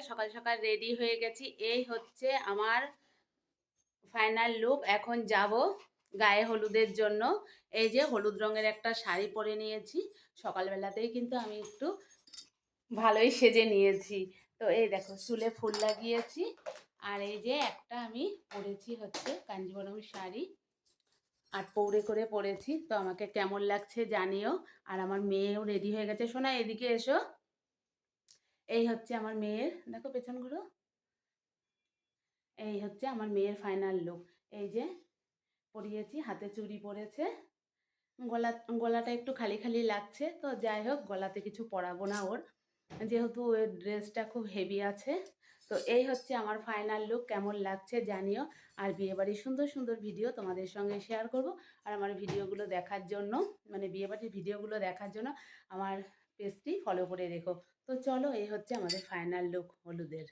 সকাল সকাল রেডি হয়ে গেছি। এই হচ্ছে আমার ফাইনাল লুক। এখন যাব গায়ে হলুদের জন্য। এই যে হলুদ রঙের একটা শাড়ি পরে নিয়েছি। সকালবেলাতেই কিন্তু আমি একটু ভালোই সেজে নিয়েছি। তো এই দেখো চুলে ফুল লাগিয়েছি। আর এই যে একটা আমি পরেছি হচ্ছে কাঞ্জিভরম শাড়ি আর পৌড়ে করে পরেছি। তো আমাকে কেমন লাগছে জানিও। আর আমার মেয়েও রেডি হয়ে গেছে। সোনা এদিকে এসো। এই হচ্ছে আমার মেয়ের, দেখো পেছন ঘুরো। এই হচ্ছে আমার মেয়ের ফাইনাল লুক। এই যে পরিয়েছি, হাতে চুড়ি পরেছে, গলা গলাটা একটু খালি খালি লাগছে। তো যাই হোক, গলাতে কিছু পরাবো না ওর, যেহেতু ওর ড্রেসটা খুব হেভি আছে। তো এই হচ্ছে আমার ফাইনাল লুক। কেমন লাগছে জানিও। আর বিয়েবাড়ির সুন্দর সুন্দর ভিডিও তোমাদের সঙ্গে শেয়ার করব। আর আমার ভিডিওগুলো দেখার জন্য, মানে বিয়েবাড়ির ভিডিওগুলো দেখার জন্য আমার পেজটি ফলো করে রেখো। তো চলো, এই হচ্ছে আমাদের ফাইনাল লুক হলুদের।